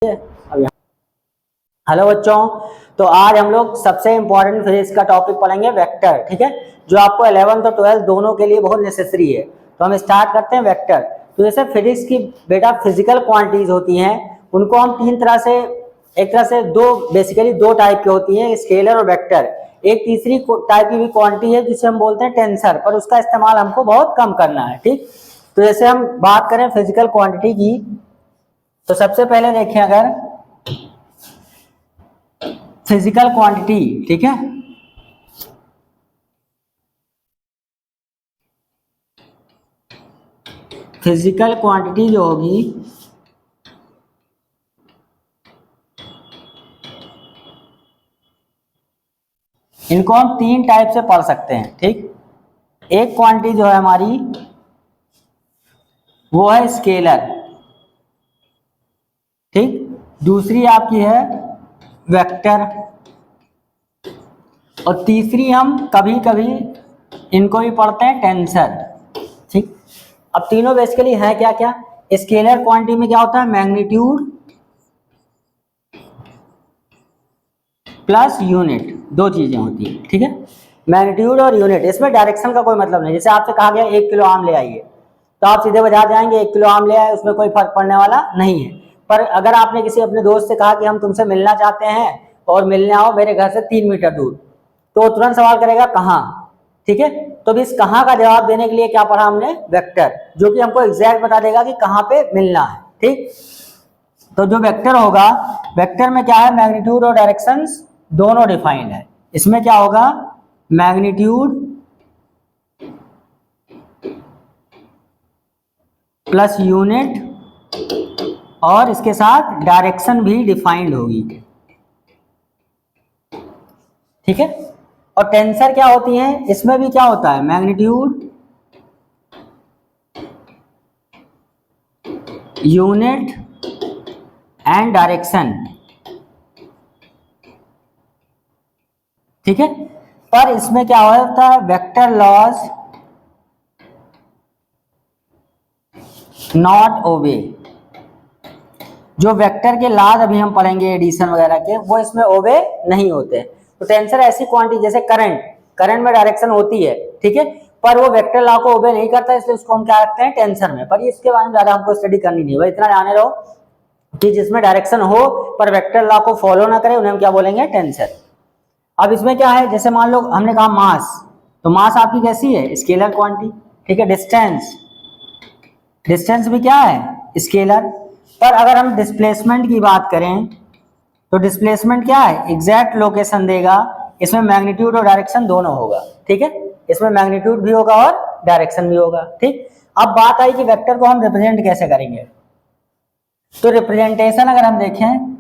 Hello बच्चों, तो आज हम लोग सबसे इम्पोर्टेंट फिजिक्स का टॉपिक पढ़ेंगे वेक्टर। ठीक है, जो आपको 11th और 12th दोनों के लिए बहुत नेसेसरी है। तो हम स्टार्ट करते हैं वेक्टर। तो जैसे फिजिक्स की बेटा फिजिकल क्वांटिटीज होती हैं, उनको हम तीन तरह से, एक तरह से दो, बेसिकली दो टाइप की होती हैं, स्केलर और वेक्टर। एक तीसरी टाइप की भी क्वांटिटी है जिसे हम बोलते हैं टेंसर, पर उसका इस्तेमाल हमको बहुत कम करना है। ठीक, तो जैसे हम बात करें फिजिकल क्वांटिटी की, तो सबसे पहले देखें अगर फिजिकल क्वांटिटी, ठीक है, फिजिकल क्वांटिटी जो होगी इनको हम तीन टाइप से पढ़ सकते हैं। ठीक, एक क्वांटिटी जो है हमारी वो है स्केलर। ठीक, दूसरी आपकी है वेक्टर, और तीसरी हम कभी कभी इनको भी पढ़ते हैं टेंसर। ठीक, अब तीनों बेसिकली है क्या क्या। स्केलर क्वांटिटी में क्या होता है, मैग्नीट्यूड प्लस यूनिट, दो चीजें होती है। ठीक है, मैग्नीट्यूड और यूनिट, इसमें डायरेक्शन का कोई मतलब नहीं। जैसे आपसे कहा गया 1 किलो आम ले आइए, तो आप सीधे बाजार जाएंगे, 1 किलो आम ले आए, उसमें कोई फर्क पड़ने वाला नहीं है। पर अगर आपने किसी अपने दोस्त से कहा कि हम तुमसे मिलना चाहते हैं और मिलने आओ मेरे घर से 3 मीटर दूर, तो वो तुरंत सवाल करेगा कहाँ। ठीक है, तो इस कहाँ का जवाब देने के लिए क्या पढ़ा हमने, वेक्टर, जो कि हमको एग्जैक्ट बता देगा कि कहाँ पे मिलना है। ठीक, तो जो वेक्टर होगा, वेक्टर में क्या है, मैग्नीट्यूड और डायरेक्शंस दोनों डिफाइंड है। इसमें क्या होगा, मैग्नीट्यूड प्लस यूनिट और इसके साथ डायरेक्शन भी डिफाइंड होगी। ठीक है, और टेंसर क्या होती है, इसमें भी क्या होता है, मैग्नीट्यूड यूनिट एंड डायरेक्शन। ठीक है, पर इसमें क्या होता है, वेक्टर लॉज नॉट ओबे। जो वेक्टर के लॉज अभी हम पढ़ेंगे एडिशन वगैरह के, वो इसमें ओबे नहीं होते। तो टेंसर ऐसी क्वांटिटी, जैसे करंट, करंट में डायरेक्शन होती है, ठीक है, पर वो वेक्टर लॉ को ओबे नहीं करता, इसलिए उसको हम क्या रखते हैं, टेंसर में। पर इसके बारे में ज्यादा हमको स्टडी करनी नहीं है, भाई इतना जाने रहो कि जिसमें डायरेक्शन हो पर वेक्टर लॉ को फॉलो ना करे, उन्हें हम क्या बोलेंगे, टेंसर। अब इसमें क्या है, जैसे मान लो हमने कहा मास, तो मास आपकी कैसी है, स्केलर क्वांटिटी। ठीक है, डिस्टेंस, डिस्टेंस भी क्या है, स्केलर। पर अगर हम डिस्प्लेसमेंट की बात करें, तो डिस्प्लेसमेंट क्या है, एग्जैक्ट लोकेशन देगा। इसमें मैग्नीट्यूड और डायरेक्शन दोनों होगा। ठीक है, इसमें मैग्नीट्यूड भी होगा और डायरेक्शन भी होगा। ठीक, अब बात आई कि वेक्टर को हम रिप्रेजेंट कैसे करेंगे। तो रिप्रेजेंटेशन अगर हम देखें,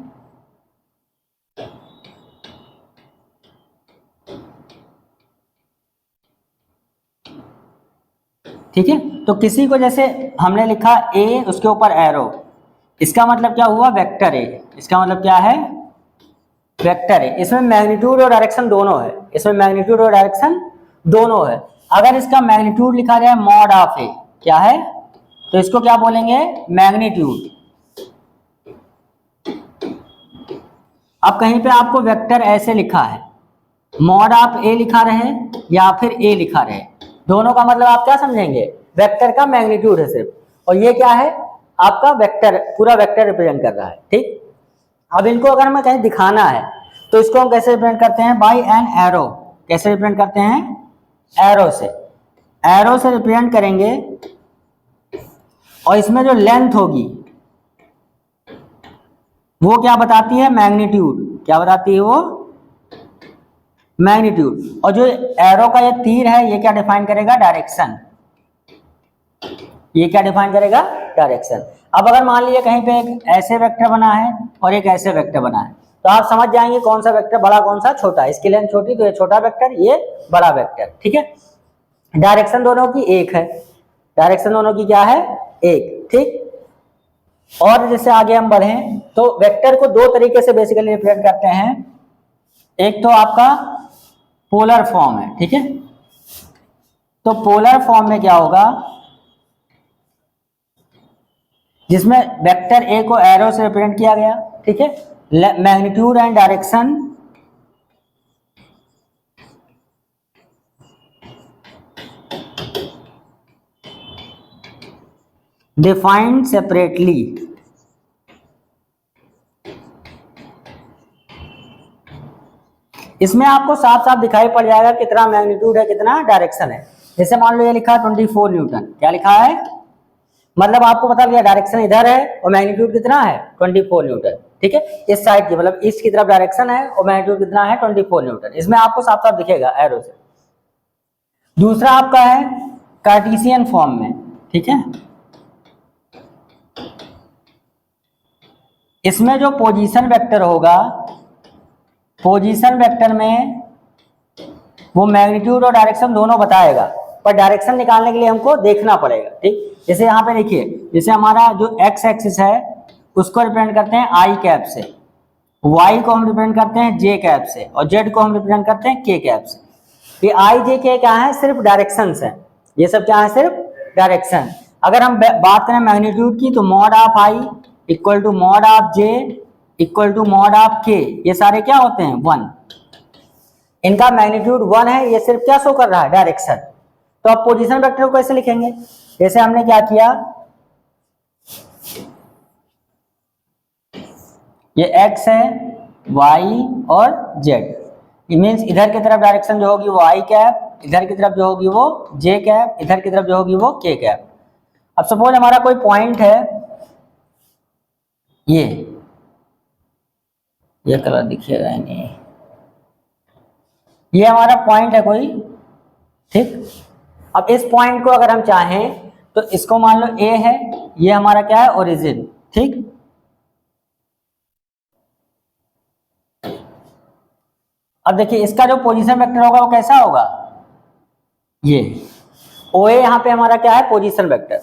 ठीक है, तो किसी को जैसे हमने लिखा ए, उसके ऊपर एरो, इसका मतलब क्या हुआ, वेक्टर ए। इसका मतलब क्या है, वेक्टर है। इसमें मैग्नीट्यूड और डायरेक्शन दोनों है, इसमें मैग्नीट्यूड और डायरेक्शन दोनों है। अगर इसका मैग्नीट्यूड लिखा जाए मॉड ऑफ ए, क्या है, तो इसको क्या बोलेंगे, मैग्नीट्यूड। अब कहीं पे आपको वेक्टर ऐसे लिखा है, मॉड ऑफ ए लिखा रहे या फिर ए लिखा रहे, दोनों का मतलब आप क्या समझेंगे, वेक्टर का मैग्नीट्यूड है सिर्फ, और ये क्या है, आपका वेक्टर, पूरा वेक्टर रिप्रेजेंट कर रहा है। ठीक, अब इनको अगर हमें कहीं दिखाना है, तो इसको हम कैसे रिप्रेजेंट करते हैं, बाय एन एरो। कैसे रिप्रेजेंट करते हैं, एरो से, एरो से रिप्रेजेंट करेंगे। और इसमें जो लेंथ होगी वो क्या बताती है, मैग्नीट्यूड। क्या बताती है वो, मैग्नीट्यूड। और जो एरो का ये तीर है, ये क्या डिफाइन करेगा, डायरेक्शन। ये क्या डिफाइन करेगा, डायरेक्शन। अब अगर मान लीजिए कहीं पे एक ऐसे वेक्टर बना है और एक ऐसे वेक्टर बना है, तो आप समझ जाएंगे कौन सा वेक्टर बड़ा कौन सा छोटा है। इसकी लेंथ छोटी तो ये छोटा वेक्टर, ये बड़ा वेक्टर। ठीक है, डायरेक्शन दोनों की एक है, डायरेक्शन दोनों की क्या है, एक। ठीक, और जैसे आगे हम बढ़े, तो वेक्टर को दो तरीके से बेसिकली रिप्रेजेंट करते हैं। एक तो आपका पोलर फॉर्म है। ठीक है, तो पोलर फॉर्म में क्या होगा, जिसमें वेक्टर ए को एरो से रिप्रेजेंट किया गया, ठीक है। Magnitude and direction defined separately. इसमें आपको साफ साफ दिखाई पड़ जाएगा कितना मैग्नीट्यूड है कितना डायरेक्शन है। जैसे मान लो ये लिखा है 24 न्यूटन, क्या लिखा है, मतलब आपको पता लगा डायरेक्शन इधर है और मैग्नीट्यूड कितना है 24 न्यूटन, ठीक है। इस साइड की मतलब ईस्ट की तरफ डायरेक्शन है और मैग्नीट्यूड कितना है 24 न्यूटन, इसमें आपको साफ साफ दिखेगा एरो से। दूसरा आपका है कार्टेशियन फॉर्म में, ठीक है। इसमें जो पोजीशन वेक्टर होगा, पोजीशन वेक्टर में वो मैग्नीट्यूड और डायरेक्शन दोनों बताएगा, पर डायरेक्शन निकालने के लिए हमको देखना पड़ेगा, ठीक। जैसे यहाँ पे देखिए, जैसे हमारा जो एक्स एक्सिस है उसको रिप्रेजेंट करते हैं आई कैप से, वाई को हम रिप्रेजेंट करते हैं जे कैप से और जेड को हम रिप्रेजेंट करते हैं के कैप से। ये आई जे के क्या है, सिर्फ डायरेक्शन है, ये सब क्या है, सिर्फ डायरेक्शन। अगर हम बात करें मैग्नीट्यूड की तो mod of I equal to mod of J equal to mod of K, ये सारे क्या होते हैं 1। इनका मैग्नीट्यूड 1 है, ये सिर्फ क्या शो कर रहा है, डायरेक्शन। तो आप पोजीशन वेक्टर को कैसे लिखेंगे, जैसे हमने क्या किया, ये x है, y और z, मीन्स इधर की तरफ डायरेक्शन जो होगी वो i कैप, इधर की तरफ जो होगी वो j कैप, इधर की तरफ जो होगी वो k कैप। अब सपोज हमारा कोई पॉइंट है, ये कलर दिखेगा नहीं, ये हमारा पॉइंट है कोई, ठीक। अब इस पॉइंट को अगर हम चाहें तो इसको मान लो A है, ये हमारा क्या है ओरिजिन, ठीक। अब देखिए इसका जो पोजीशन वेक्टर होगा वो कैसा होगा, ये OA यहाँ पे हमारा क्या है पोजीशन वेक्टर,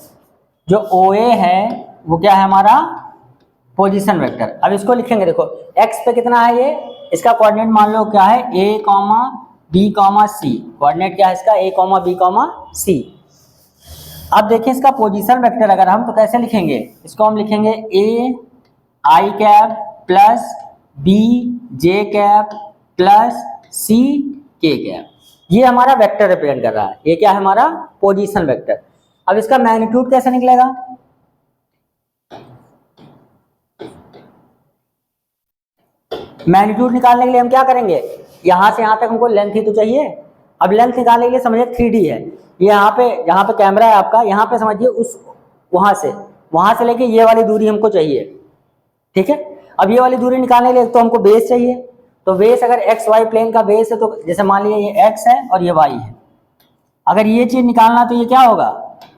जो OA है वो क्या है हमारा पोजीशन वेक्टर। अब इसको लिखेंगे, देखो x पे कितना है, ये इसका कोऑर्डिनेट मान लो क्या है a, b, c, कोऑर्डिनेट क्या है इसका a, b, c। अब देखिए इसका पोजीशन वेक्टर अगर हम तो कैसे लिखेंगे, इसको हम लिखेंगे a i cap plus b j cap plus c k cap, ये हमारा वेक्टर रिप्रेजेंट कर रहा है, ये क्या है हमारा पोजीशन वेक्टर। अब इसका मैग्नीट्यूड कैसे निकलेगा, मैग्नीट्यूड निकालने के लिए हम क्या करेंगे, यहां से यहां तक हमको लेंथ ही तो चाहिए। अब लेंथ निकालने के लिए समझिए 3D है, ये यहाँ पे कैमरा है आपका, यहाँ पे समझिए उस वहां से लेके ये वाली दूरी हमको चाहिए, ठीक है। अब ये वाली दूरी निकालने के लिए तो हमको बेस चाहिए, तो बेस अगर एक्स वाई प्लेन का बेस है तो जैसे मान लीजिए ये एक्स है और ये वाई है, अगर ये चीज निकालना तो ये क्या होगा,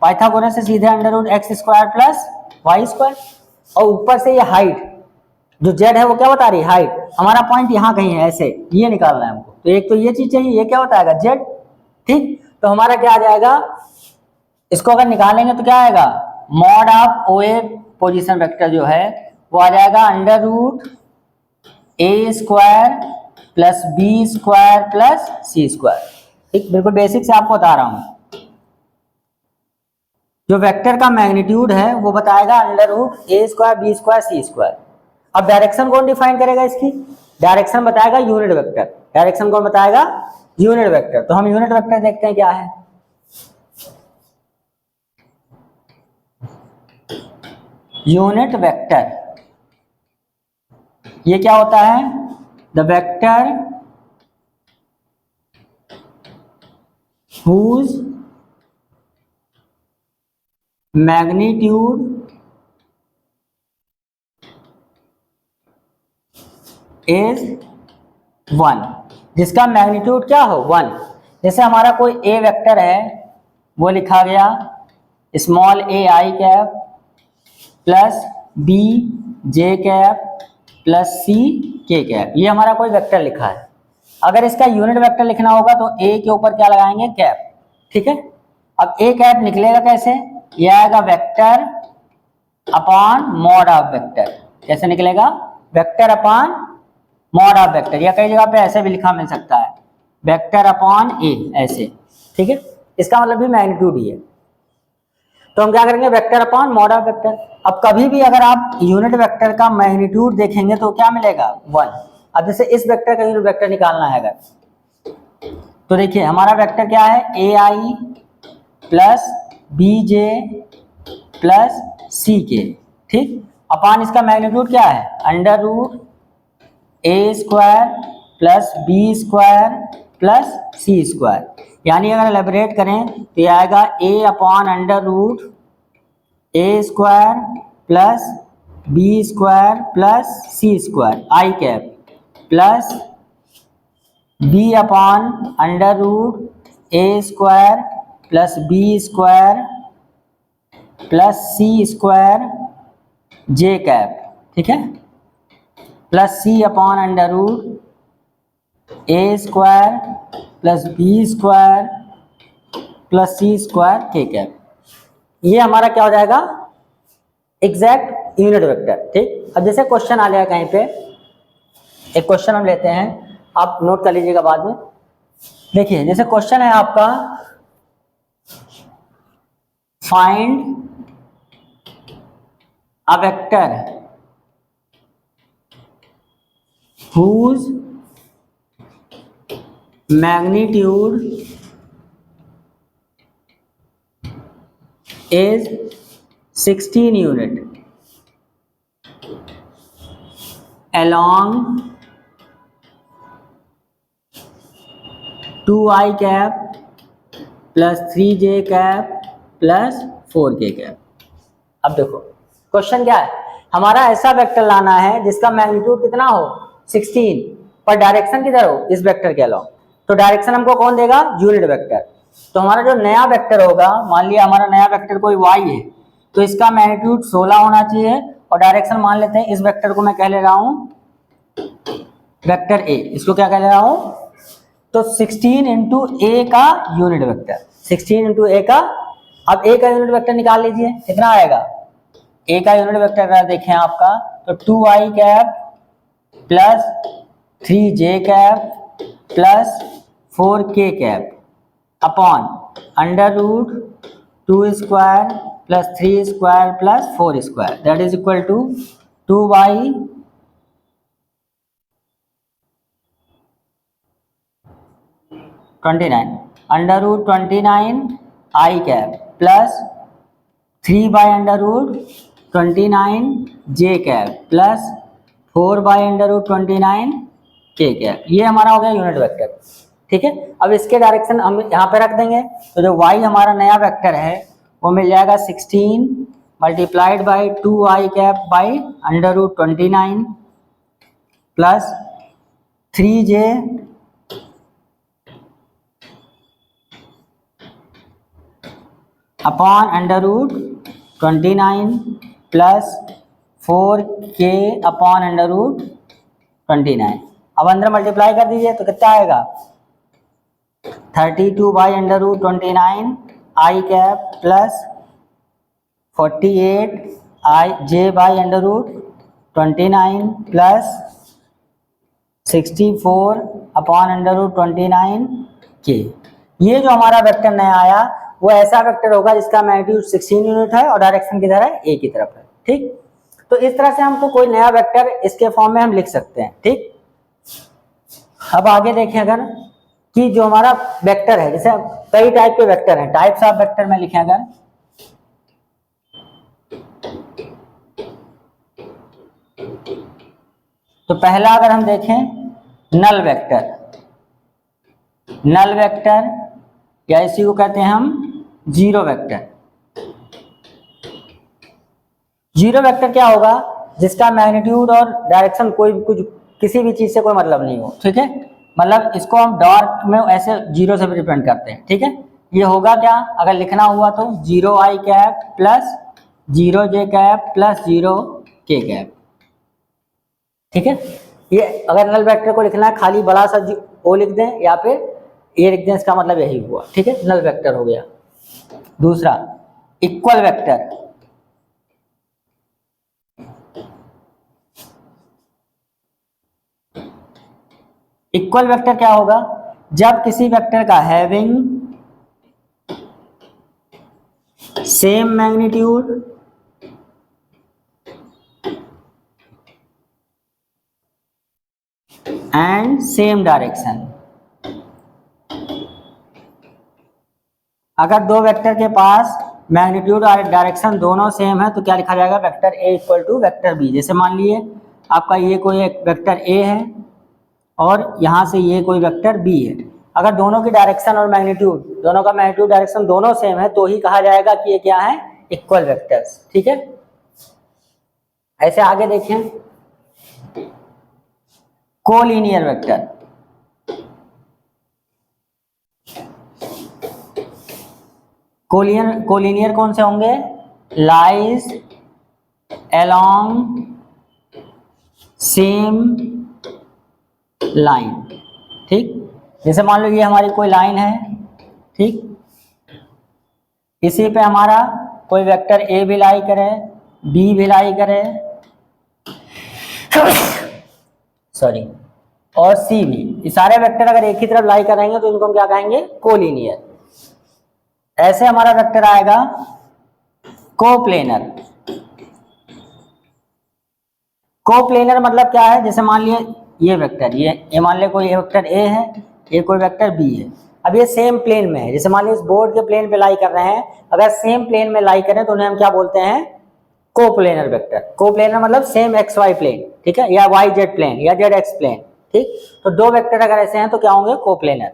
पाइथागोरस से सीधे √x² प्लस y², और ऊपर से ये हाइट जो z है वो क्या बता रही है, हाइट, हमारा पॉइंट यहाँ कहीं है, ऐसे ये निकालना है हमको, तो एक तो ये चीज चाहिए, ये क्या बताएगा z, ठीक। तो हमारा क्या आ जाएगा, इसको अगर निकालेंगे तो क्या आएगा, mod of OA position vector जो है वो आ जाएगा √a² plus b² plus c², ठीक। बिल्कुल बेसिक से आपको बता रहा हूं, जो वेक्टर का मैग्नीट्यूड है वो बताएगा √a², b², c²। अब डायरेक्शन कौन डिफाइन करेगा, इसकी डायरेक्शन बताएगा यूनिट वेक्टर, डायरेक्शन कौन बताएगा, यूनिट वेक्टर। तो हम यूनिट वेक्टर देखते हैं क्या है, यूनिट वेक्टर ये क्या होता है, the vector whose magnitude is 1, जिसका मैग्नीट्यूड क्या हो 1। जैसे हमारा कोई ए वेक्टर है, वो लिखा गया small a i cap plus b j cap plus c k cap, ये हमारा कोई वेक्टर लिखा है। अगर इसका यूनिट वेक्टर लिखना होगा तो a के ऊपर क्या लगाएंगे, कैप, ठीक है। अब a कैप निकलेगा कैसे, ये आएगा vector upon mod of vector, कैसे निकलेगा, vector upon mod of vector, या कई जगह पे ऐसे भी लिखा मिल सकता है वेक्टर अपॉन a, ऐसे, ठीक है। इसका मतलब भी मैग्नीट्यूड ही है। तो हम क्या करेंगे, vector upon mod of vector. अब कभी भी अगर आप यूनिट वेक्टर का मैग्नीट्यूड देखेंगे तो क्या मिलेगा, 1। अब जैसे इस वेक्टर का यूनिट वेक्टर निकालना है अगर, तो देखिए हमारा वेक्टर क्या है, A I plus B J plus C K, ठीक, अपॉन इसका मैग्नीट्यूड क्या है, under root A square plus B square plus C square. यानी अगर एलेबरेट करें तो ये आएगा A upon under root A square plus B square plus C square I cap plus B upon under root A square plus B square plus C square J cap, ठीक है, plus C upon under root A square plus B square plus C square K cap. ये हमारा क्या हो जाएगा, exact unit vector, ठीक। अब जैसे क्वेश्चन आ जाएगा कहीं पे, एक क्वेश्चन हम लेते हैं, आप नोट कर लीजिएगा बाद में। देखिए जैसे क्वेश्चन है आपका, find a vector whose magnitude is 16 unit along 2i cap plus 3j cap plus 4k cap। अब देखो क्वेश्चन क्या है, हमारा ऐसा वेक्टर लाना है जिसका मैग्नीट्यूड कितना हो, 16, पर डायरेक्शन किधर हो, इस वेक्टर के अलावा। तो डायरेक्शन हमको कौन देगा, यूनिट वेक्टर। तो हमारा जो नया वेक्टर होगा, मान लिया हमारा नया वेक्टर कोई y है, तो इसका मैग्नीट्यूड 16 होना चाहिए, और डायरेक्शन मान लेते हैं इस वेक्टर को मैं कह ले रहा हूं वेक्टर a, इसको क्या कह ले रहा हूं, तो 16 इंटू ए का यूनिट वेक्टर, 16 इंटू ए का। अब ए का यूनिट वेक्टर निकाल लीजिए, कितना आएगा, ए का यूनिट वेक्टर देखें आपका, तो 2i cap plus 3j cap plus 4k cap upon under root 2 square plus 3 square plus 4 square, that is equal to 2y under root 29 I cap plus 3 by under root 29 J cap plus 4 by under root 29 K cap. ये हमारा हो गया unit vector, ठीक है। अब इसके direction हम यहाँ पे रख देंगे, तो जो y हमारा नया वेक्टर है वो मिल जाएगा 16 multiplied by 2i cap by under root 29 plus 3j upon under root 29 plus 4k upon under root 29। अब अंदर मल्टीप्लाई कर दीजिए तो कितना आएगा, 32 by under root 29 I cap plus 48 I J by under root 29 plus 64 upon under root 29 K. ये जो हमारा वेक्टर नया आया वो ऐसा वेक्टर होगा जिसका मैग्नीट्यूड 16 यूनिट है और डायरेक्शन किधर है, ए की तरफ है, ठीक। तो इस तरह से हमको कोई नया वेक्टर इसके फॉर्म में हम लिख सकते हैं, ठीक। अब आगे देखें अगर, कि जो हमारा वेक्टर है, जैसे कई टाइप के वेक्टर हैं, टाइप्स ऑफ वेक्टर में लिखें अगर, तो पहला अगर हम देखें नल वेक्टर, नल वेक्टर या इसी को कहते हैं हम जीरो वेक्टर। जीरो वेक्टर क्या होगा, जिसका मैग्नीट्यूड और डायरेक्शन कोई कुछ किसी भी चीज से कोई मतलब नहीं हो, ठीक है। मतलब इसको हम डार्क में ऐसे जीरो से रिप्रेजेंट करते हैं, ठीक है। ये होगा क्या, अगर लिखना हुआ तो 0i cap plus 0j cap plus 0k cap, ठीक है। ये अगर नल वेक्टर को लिखना है खाली बड़ा सा ओ लिख दें या फिर ये लिख दें, इसका मतलब यही हुआ, ठीक है, नल वेक्टर हो गया। दूसरा इक्वल वेक्टर, इक्वल वेक्टर क्या होगा, जब किसी वेक्टर का having same magnitude and same direction. अगर दो वेक्टर के पास मैग्नीट्यूड और डायरेक्शन दोनों सेम है तो क्या लिखा जाएगा, vector A equal to vector B. जैसे मान लिए आपका ये कोई एक वेक्टर ए है और यहाँ से ये कोई वेक्टर बी है, अगर दोनों की डायरेक्शन और मैग्नीट्यूड, दोनों का मैग्नीट्यूड डायरेक्शन दोनों सेम है तो ही कहा जाएगा कि ये क्या है, इक्वल वेक्टर्स। ठीक है, ऐसे आगे देखें, कोलिनियर वेक्टर। कोलिनियर कौन से होंगे, लाइज अलोंग सेम लाइन। ठीक, जैसे मान लो ये हमारी कोई लाइन है, ठीक, इसी पे हमारा कोई वेक्टर ए भी लाई करे, बी भी लाई करे, सॉरी, और सी भी, ये सारे वेक्टर अगर एक ही तरफ लाई करेंगे तो इनको हम क्या कहेंगे, कोलिनियर। ऐसे हमारा वेक्टर आएगा कोप्लेनर। कोप्लेनर मतलब क्या है, जैसे मान लिए ये वेक्टर, ये मान लिया कोई वेक्टर ए है, ये कोई वेक्टर बी है, अब ये सेम प्लेन में है, जैसे मान लीजिए इस बोर्ड के प्लेन पे लाई कर रहे हैं, अगर सेम प्लेन में लाई करें तो उन्हें हम क्या बोलते हैं, कोप्लेनर वेक्टर। कोप्लेनर मतलब सेम एक्स वाई प्लेन, ठीक है, या वाई जेड प्लेन या जेड एक्स प्लेन। ठीक, तो दो वेक्टर अगर ऐसे हैं तो क्या होंगे, कोप्लेनर।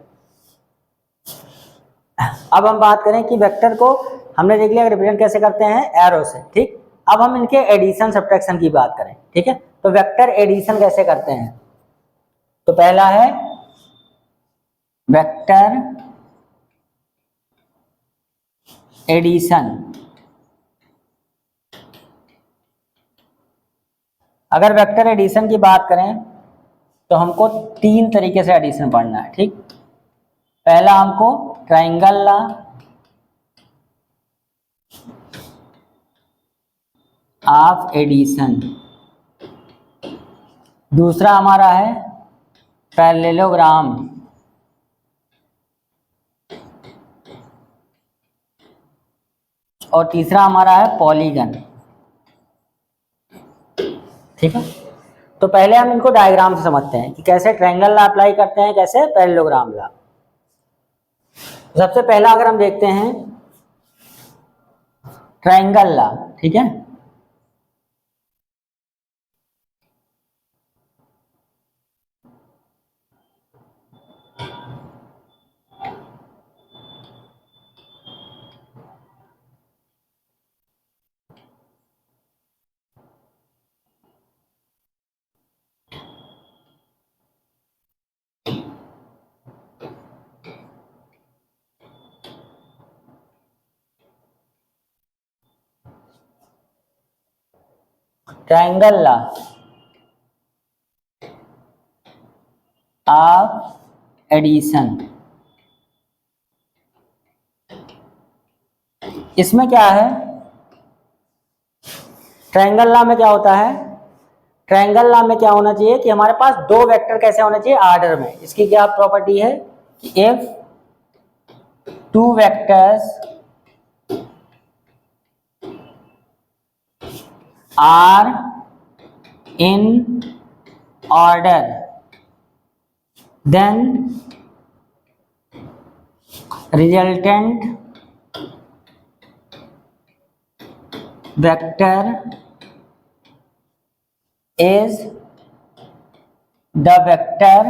अब हम बात करें कि वेक्टर को हमने देख लिया रिप्रेजेंट कैसे करते हैं, एरो से। ठीक, अब हम इनके एडिशन सब्ट्रैक्शन की बात करें। ठीक है, तो वेक्टर एडिशन कैसे करते हैं, तो पहला है वेक्टर एडिशन। अगर वेक्टर एडिशन की बात करें तो हमको तीन तरीके से एडिशन पढ़ना है। ठीक, पहला हमको ट्रायंगल ला, ऑफ एडिशन, दूसरा हमारा है पैरेललोग्राम, और तीसरा हमारा है पॉलीगन। ठीक है, तो पहले हम इनको डायग्राम से समझते हैं कि कैसे ट्रायंगल ला अप्लाई करते हैं, कैसे पैरेललोग्राम ला। सबसे पहला अगर हम देखते हैं ट्रायंगल ला, ठीक है, ट्रायंगल ला ऑफ एडिशन। इसमें क्या है, ट्रायंगल लॉ में क्या होता है, ट्रायंगल लॉ में क्या होना चाहिए कि हमारे पास दो वेक्टर कैसे होने चाहिए, आर्डर में। इसकी क्या प्रॉपर्टी है कि if two vectors are in order then resultant vector is the vector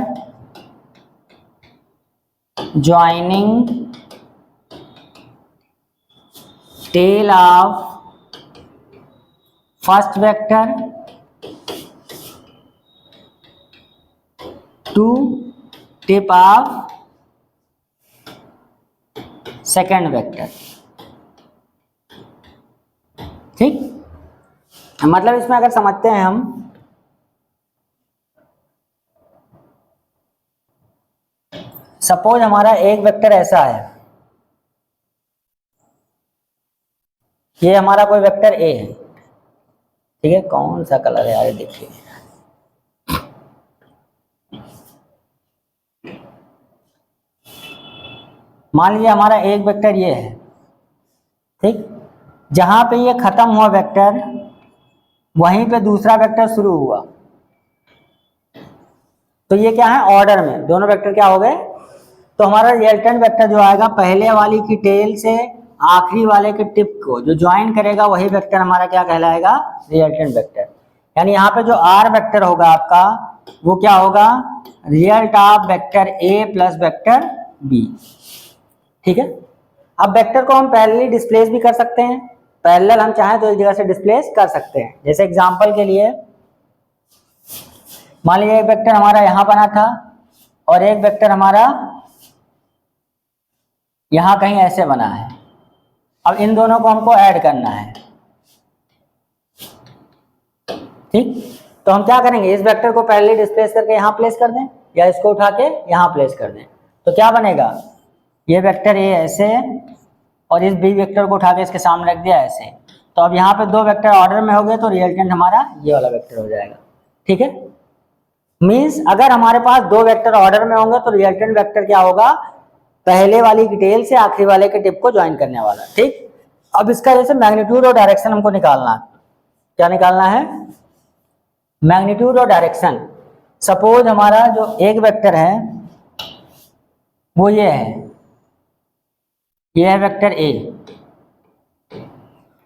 joining tail of first vector to tip of second vector। ठीक, मतलब इसमें अगर समझते हैं हम, सपोज हमारा एक वेक्टर ऐसा है, ये हमारा कोई वेक्टर ए है, ठीक है, कौन सा कलर है यार, देखिए, मान लीजिए हमारा एक वेक्टर ये है, ठीक, जहां पे ये खत्म हुआ वेक्टर वहीं पे दूसरा वेक्टर शुरू हुआ, तो ये क्या है ऑर्डर में, दोनों वेक्टर क्या हो गए। तो हमारा रिजल्टेंट वेक्टर जो आएगा पहले वाली की टेल से आखिरी वाले के टिप को जो ज्वाइन करेगा वही वेक्टर हमारा क्या कहलाएगा, रिजल्टेंट वेक्टर। यानी यहाँ पे जो आर वेक्टर होगा आपका वो क्या होगा, result of vector A plus vector B. ठीक है, अब वेक्टर को हम पैरेलली डिस्प्लेस भी कर सकते हैं, पैरेलल हम चाहें तो एक जगह से डिस्प्लेस कर सकते हैं। जैसे एग्जांपल के लिए मान लीजिए एक वेक्टर हमारा यहां बना था और एक वेक्टर हमारा यहां कहीं ऐसे बना है। अब इन दोनों को हमको ऐड करना है, ठीक। तो हम क्या करेंगे, इस वेक्टर को पहले डिस्प्लेस करके यहां प्लेस कर दें या इसको उठा के यहां प्लेस कर दें, तो क्या बनेगा, ये वेक्टर ए ऐसे और इस बी वेक्टर को उठा के इसके सामने रख दिया ऐसे। तो अब यहाँ पे दो वेक्टर ऑर्डर में हो गए तो रिजल्टेंट हमारा ये वाला वेक्टर हो जाएगा। ठीक है, मींस अगर हमारे पास दो वेक्टर ऑर्डर में होंगे तो रिजल्टेंट वेक्टर क्या होगा, पहले वाली की टेल से आखिरी वाले के टिप को ज्वाइन करने वाला। ठीक, अब इसका जैसे मैग्नीट्यूड और डायरेक्शन हमको निकालना है। क्या निकालना है, मैग्नीट्यूड और डायरेक्शन। सपोज हमारा जो एक वेक्टर है वो ये है वेक्टर ए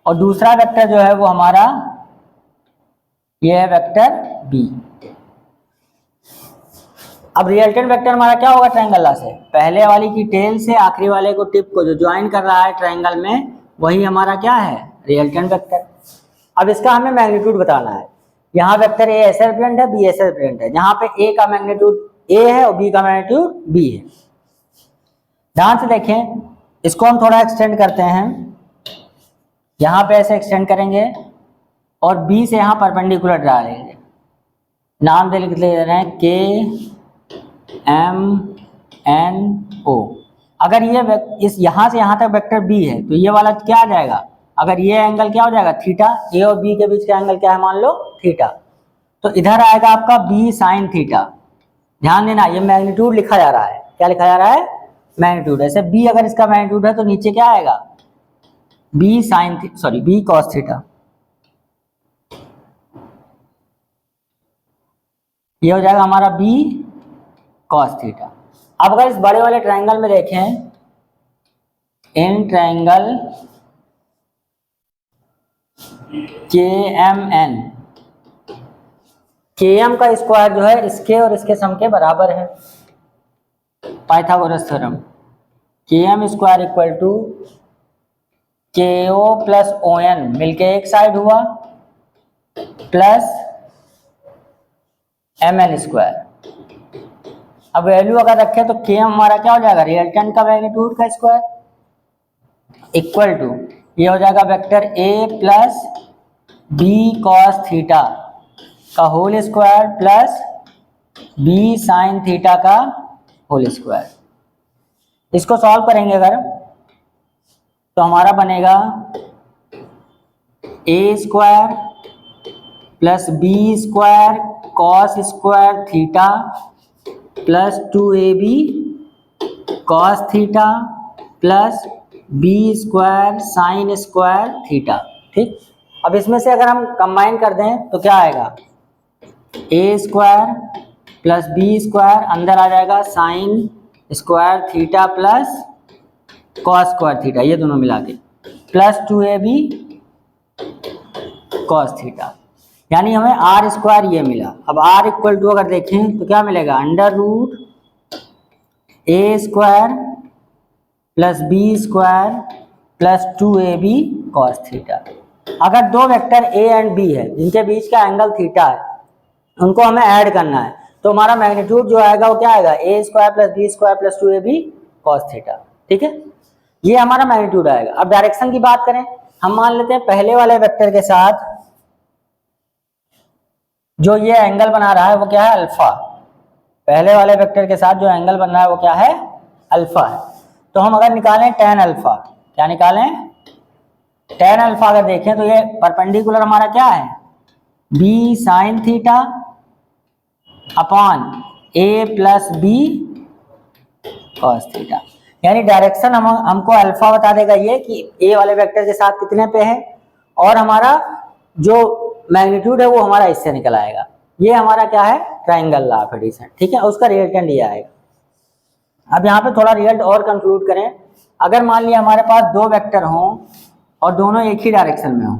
और दूसरा वेक्टर जो है वो हमारा ये है वेक्टर बी। अब रिजल्टेंट वेक्टर हमारा क्या होगा, ट्रायंगल से पहले वाली की टेल से आखिरी वाले को टिप को जो ज्वाइन कर रहा है ट्रायंगल में वही हमारा क्या है, रिजल्टेंट वेक्टर। अब इसका हमें मैग्नीट्यूड बताना है। यहाँ वेक्टर ए ऐसे रिप्रेजेंट है, बी ऐसे रिप्रेजेंट है, जहां पे ए का मैग्नीट्यूड ए है और बी का मैग्नीट्यूड बी है। ध्यान से देखें, इसको हम थोड़ा एक्सटेंड करते हैं, यहाँ पे ऐसे एक्सटेंड करेंगे और बी से यहाँ परपेंडिकुलर डालेंगे। नाम दे लिख ले रहे हैं के एम एन ओ। अगर ये इस यहाँ से यहाँ तक वेक्टर बी है तो ये वाला क्या आ जाएगा, अगर ये एंगल क्या हो जाएगा थीटा, ए और बी के बीच का एंगल क्या है मान लो थीटा, तो इधर आएगा आपका बी साइन थीटा। ध्यान देना ये मैग्नीट्यूड लिखा जा रहा है, क्या लिखा जा रहा है, मैग्नीट्यूड। ऐसे बी अगर इसका मैग्नीट्यूड है तो नीचे क्या आएगा, B sine B cos theta. ये हो जाएगा हमारा बी कॉस थीटा। अब अगर इस बड़े वाले ट्रायंगल में देखें, इन ट्रायंगल के एम एन, के एम का स्क्वायर जो है इसके और इसके सम के बराबर है, पाइथागोरस थ्योरम। के एम स्क्वायर इक्वल टू के ओ प्लस ओ एन मिलके एक साइड हुआ प्लस एम एन स्क्वायर। अब वैल्यू अगर रखें तो के एम हमारा क्या हो जाएगा, रिजल्टेंट का मैग्नीट्यूड का स्क्वायर इक्वल टू ये हो जाएगा vector A plus B cos theta का whole square plus B sine theta का होल स्क्वायर। इसको सॉल्व करेंगे अगर तो हमारा बनेगा A square plus B square cos square theta plus 2ab cos theta plus B square sine square theta. ठीक, अब इसमें से अगर हम कंबाइन कर दें तो क्या आएगा, A square plus B square अंदर आ जाएगा sign square theta plus cos square theta, ये दोनों मिला के प्लस 2ab कॉस थीटा, यानी हमें आर स्क्वायर ये मिला। अब आर इक्वल टू अगर देखें तो क्या मिलेगा, under root A square plus B square plus 2ab cos theta. अगर दो वेक्टर ए एंड बी है जिनके बीच का एंगल थीटा है उनको हमें ऐड करना है तो हमारा मैग्नीट्यूड जो आएगा वो क्या आएगा, A square plus B square plus 2ab cos theta. ठीक है, ये हमारा मैग्नीट्यूड आएगा। अब डायरेक्शन की बात करें, हम मान लेते हैं पहले वाले वेक्टर के साथ जो ये एंगल बना रहा है वो क्या है, अल्फा। पहले वाले वेक्टर के साथ जो एंगल बन रहा है वो क्या है, अल्फा है। तो हम अगर निकालें tan अल्फा, क्या निकालें, tan अल्फा अगर देखें तो ये परपेंडिकुलर हमारा क्या है, बी साइन थीटा अपॉन ए प्लस बी कॉस थीटा। यानी डायरेक्शन हमको अल्फा बता देगा ये कि ए वाले वेक्टर के साथ कितने पे है, और हमारा जो मैग्नीट्यूड है वो हमारा इससे निकल आएगा। ये हमारा क्या है, ट्राइंगल लॉ ऑफ एडिशन, ठीक है, उसका रिजल्टेंट ये आएगा। अब यहाँ पे थोड़ा रिजल्ट और कंक्लूड करें। अगर मान लिया हमारे पास दो वेक्टर हों और दोनों एक ही डायरेक्शन में हों,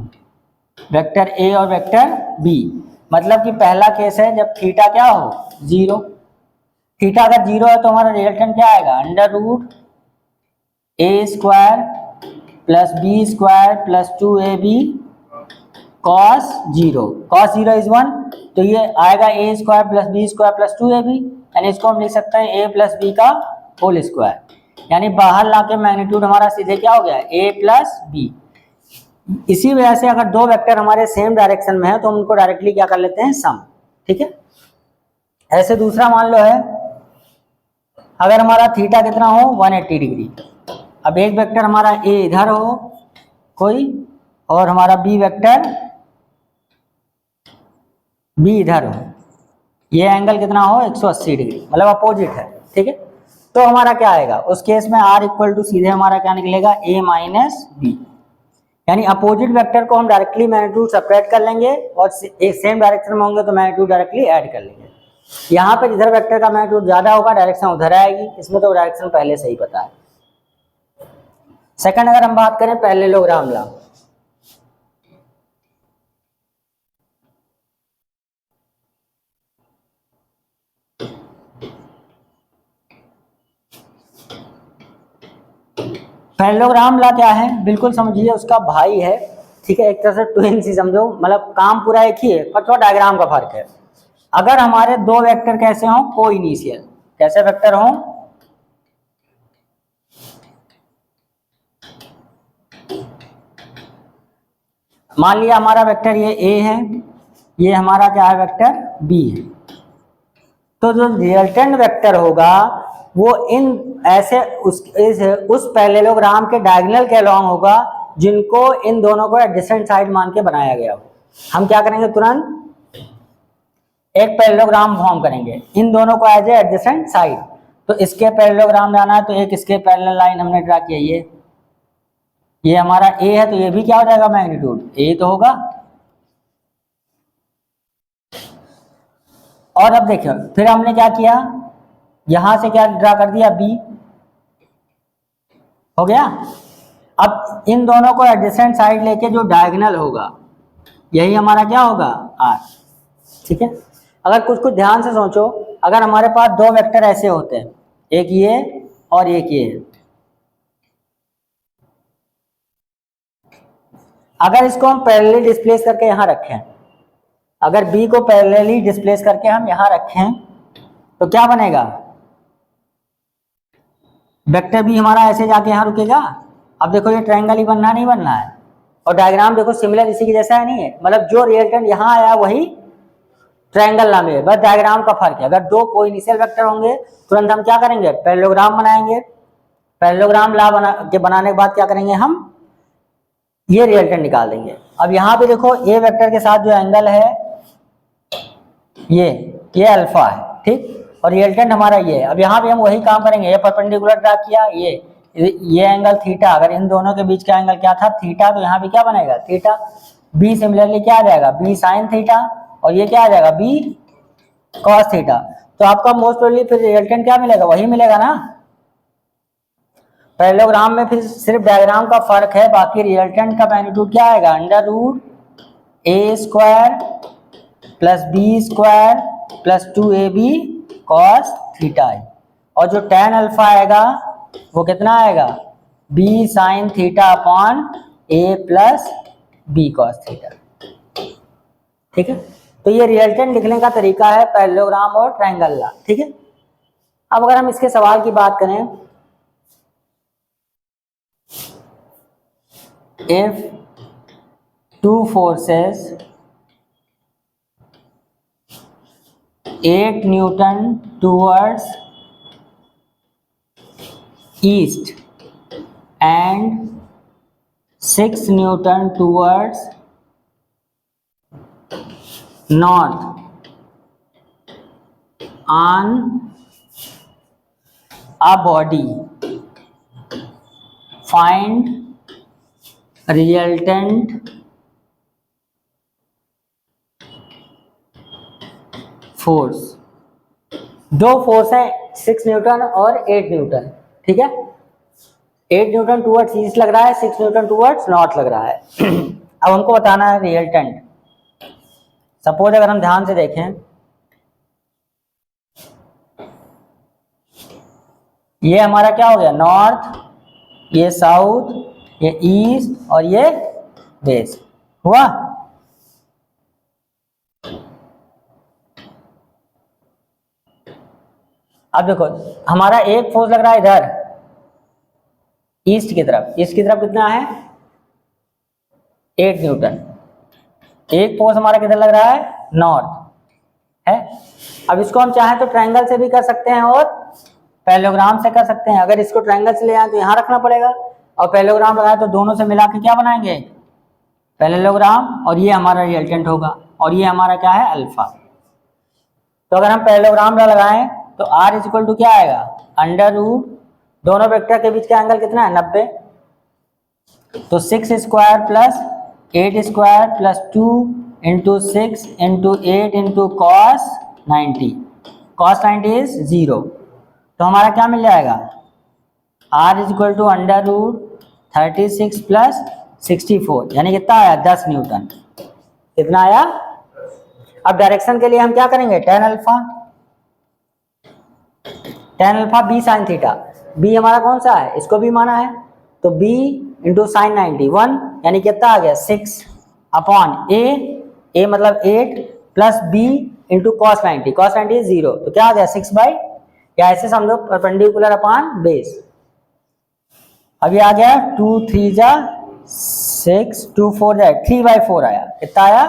वेक्टर ए और वेक्टर बी, मतलब कि पहला केस है जब थीटा क्या हो, जीरो। थीटा अगर जीरो है तो हमारा रिजल्टेंट क्या आएगा, under root A square plus B square plus 2ab cos zero. Cos zero is 1, तो ये आएगा A square plus B square plus 2ab, यानी इसको हम लिख सकते हैं ए प्लस बी का होल स्क्वायर। यानी बाहर लाके मैग्नीट्यूड हमारा सीधे क्या हो गया, ए प्लस बी। इसी वजह से अगर दो वेक्टर हमारे सेम डायरेक्शन में है तो हम उनको डायरेक्टली क्या कर लेते हैं, सम, ठीक है। ऐसे दूसरा मान लो है, अगर हमारा थीटा कितना हो, 180 डिग्री। अब एक वेक्टर हमारा ए इधर हो कोई, और हमारा बी वेक्टर बी इधर हो, ये एंगल कितना हो, 180 डिग्री, मतलब अपोजिट है, ठीक है। तो हमारा क्या आएगा उस केस में, आर इक्वल टू सीधे हमारा क्या निकलेगा, ए माइनस बी। यानी अपोजिट वेक्टर को हम डायरेक्टली मैग्नीट्यूड सेपरेट कर लेंगे और एक सेम डायरेक्शन में होंगे तो मैग्नीट्यूड डायरेक्टली ऐड कर लेंगे। यहाँ पे जिधर वेक्टर का मैग्नीट्यूड ज्यादा होगा डायरेक्शन उधर आएगी, इसमें तो डायरेक्शन पहले से ही पता है। सेकंड अगर हम बात करें पैरेललोग्राम लॉ, पैरेललोग्राम लॉ क्या है, बिल्कुल समझिए उसका भाई है, ठीक है, एक तरह से ट्विन सी समझो, मतलब काम पूरा एक ही है पर थोड़ा डायग्राम का फर्क है। अगर हमारे दो वेक्टर कैसे हों, को इनिशियल, कैसे वेक्टर हों, मान लिया हमारा वेक्टर ये ए है, ये हमारा क्या है, वेक्टर बी है, तो जो रिजल्टेंट वेक्टर होगा वो इन ऐसे उस पैरेललोग्राम के डायगोनल के अलॉन्ग होगा जिनको इन दोनों को एडजेसेंट साइड मान के बनाया गया हो। हम क्या करेंगे, तुरंत एक पैरेललोग्राम फॉर्म करेंगे, इन दोनों को एज ए एडजेसेंट साइड, तो इसके पैरेललोग्राम जाना है तो एक इसके पैरेलल लाइन हमने ड्रा किया, ये हमारा ए है, तो ये भी क्या हो जाएगा, मैग्नीट्यूड ए तो होगा। और अब देखिए फिर हमने क्या किया, यहां से क्या ड्रा कर दिया, बी हो गया। अब इन दोनों को एडजेसेंट साइड लेके जो डायगोनल होगा यही हमारा क्या होगा, आर, ठीक है। अगर कुछ कुछ ध्यान से सोचो, अगर हमारे पास दो वेक्टर ऐसे होते हैं, एक ये और एक ये, अगर इसको हम पैरेलली डिस्प्लेस करके यहां रखें, अगर बी को पैरेलली डिस्प्लेस करके हम यहां रखें तो क्या बनेगा, वेक्टर बी हमारा ऐसे जाके यहां रुकेगा। अब देखो ये ट्रायंगल ही बनना नहीं बनना है, और डायग्राम देखो सिमिलर इसी की जैसा है, नहीं है, मतलब जो रिजल्टेंट यहाँ आया वही ट्रायंगल नाम है, बस डायग्राम का फर्क है। अगर दो कोई इनिशियल वेक्टर होंगे तुरंत हम क्या करेंगे, पैरेललोग्राम बनाएंगे, पैरेललोग्राम ला बनाने के बाद क्या करेंगे, हम ये रिजल्टेंट निकाल देंगे। अब यहाँ पे देखो ए वेक्टर के साथ जो एंगल है ये अल्फा है, ठीक, और रिजल्टेंट हमारा ये है। अब यहाँ पे हम वही काम करेंगे, ये परपेंडिकुलर ड्रा किया, ये एंगल थीटा, अगर इन दोनों के बीच का एंगल क्या था, थीटा, तो यहाँ भी क्या बनेगा, थीटा। बी सिमिलरली क्या आ जाएगा, बी साइन थीटा, और ये क्या आ जाएगा, बी कॉस थीटा। तो आपका मोस्ट प्रोबेबली फिर रिजल्टेंट क्या मिलेगा, वही मिलेगा ना। पैरेललोग्राम में फिर सिर्फ डायग्राम का फर्क है, बाकी रिजल्टेंट का मैग्नीट्यूड क्या आएगा, under root A square plus B square plus 2ab cos theta है, और जो tan अल्फा आएगा वो कितना आएगा, b sine theta upon a plus B cos theta, ठीक है। तो ये रिजल्टेंट लिखने का तरीका है पैरेललोग्राम और ट्रायंगल लॉ, ठीक है। अब अगर हम इसके सवाल की बात करें, if two forces 8 Newton towards east and 6 Newton towards north on a body find resultant force. दो फोर्स है 6 न्यूटन और 8 न्यूटन, ठीक है। 8 न्यूटन टूवर्ड्स ईस्ट लग रहा है, 6 न्यूटन टूवर्ड्स नॉर्थ लग रहा है। अब हमको बताना है रिजल्टेंट। सपोज अगर हम ध्यान से देखें, ये हमारा क्या हो गया, नॉर्थ, ये साउथ, ये ईस्ट और ये वेस्ट हुआ। अब देखो हमारा एक फोर्स लग रहा है इधर ईस्ट की तरफ, ईस्ट की तरफ कितना है 8 न्यूटन। एक फोर्स हमारा किधर लग रहा है, नॉर्थ है। अब इसको हम चाहें तो ट्रायंगल से भी कर सकते हैं और पैरेललोग्राम से कर सकते हैं। अगर इसको ट्रायंगल से ले आए तो यहाँ रखना पड़ेगा, और पैरेललोग्राम लगाए तो दोनों से मिला के क्या बनाएंगे, पैरेललोग्राम, और ये हमारा रिजल्टेंट होगा, और ये हमारा क्या है, अल्फा। तो अगर हम पैरेललोग्राम लगाएं तो r इक्वल टू क्या आएगा, अंडर रूट, दोनों वेक्टर के बीच का एंगल कितना है 90, तो 6 square plus 8 square plus 2 into 6 into 8 into cos 90, cos 90 is 0। तो हमारा क्या मिल जाएगा, r equal to under root 36 plus 64, यानी कितना आया 10 न्यूटन। कितना आया। अब डायरेक्शन के लिए हम क्या करेंगे, tan alpha, tan alpha b sine theta, b हमारा कौन सा है, इसको भी माना है, तो b इंटू साइन 91, यानी कितना आ गया 6 अपॉन a मतलब 8 plus b into cos 90, cos 90 0, तो क्या आ गया 6 बाई, या ऐसे समझो परपेंडिकुलर अपॉन बेस। अब ये आ गया 2 3 जा 6, 2 4 जा 3/4 आया, कितना आया,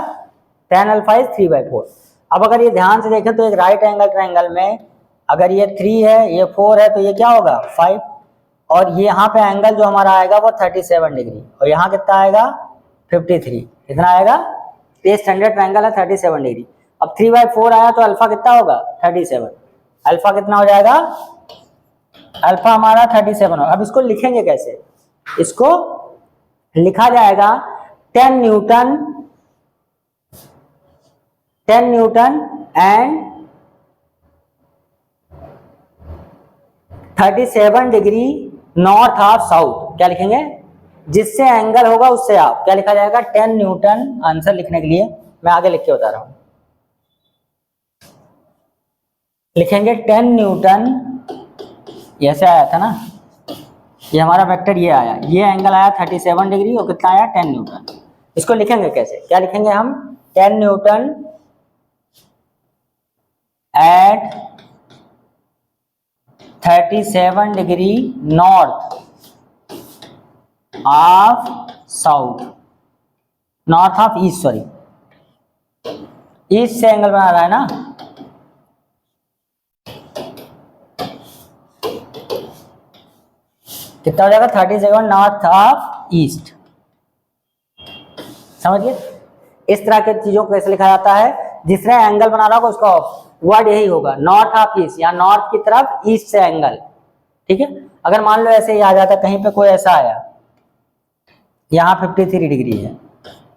tan अल्फा इज 3/4। अब अगर ये ध्यान से देखें तो एक राइट एंगल ट्रायंगल में अगर ये 3 है, ये 4 है, तो ये क्या होगा 5, और ये यहाँ पे एंगल जो हमारा आएगा वो 37 डिग्री, और यहाँ कितना आएगा 53, कितना आएगा, ये स्टैंडर्ड ट्रायंगल है 37 डिग्री। अब 3/4 आया तो अल्फा कितना होगा 37, अल्फा कितना हो जाएगा, अल्फा हमारा 37 होगा। अब इसको लिखेंगे कैसे, इसको लिखा जाएगा 10 Newton and 37 degree north of south, क्या लिखेंगे, जिससे एंगल होगा उससे आप क्या लिखा जाएगा 10 न्यूटन। आंसर लिखने के लिए मैं आगे लिख के बता रहा हूं, लिखेंगे 10 न्यूटन, ऐसे आया था ना, ये हमारा वेक्टर ये आया, ये एंगल आया 37 डिग्री और कितना आया 10 न्यूटन। इसको लिखेंगे कैसे, क्या लिखेंगे हम, 10 newton at 37 degree north of south, north of east, sorry east से एंगल बना रहा है ना, कितना हो जाएगा 37 नॉर्थ ऑफ ईस्ट। समझिए इस तरह के चीजों को कैसे लिखा जाता है, जिस तरह एंगल बना रहा होगा उसका वर्ड यही होगा, नॉर्थ ऑफ ईस्ट, या नॉर्थ की तरफ ईस्ट से एंगल, ठीक है। अगर मान लो ऐसे ही आ जाता, कहीं पे कोई ऐसा आया, यहाँ 53 डिग्री है,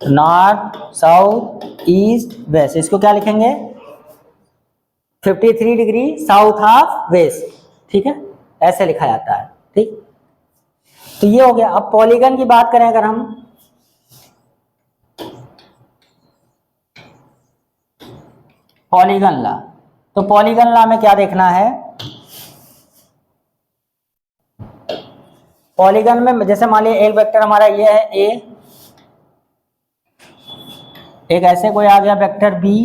नॉर्थ साउथ ईस्ट वेस्ट, इसको क्या लिखेंगे 53 डिग्री साउथ ऑफ वेस्ट, ठीक है, ऐसे लिखा जाता है, ठीक। तो ये हो गया। अब पॉलीगन की बात करें अगर हम, पॉलीगन ला, तो पॉलीगन ला में क्या देखना है, पॉलीगन में जैसे मान लिया एक वेक्टर हमारा ये है ए, एक ऐसे कोई आ गया वेक्टर बी,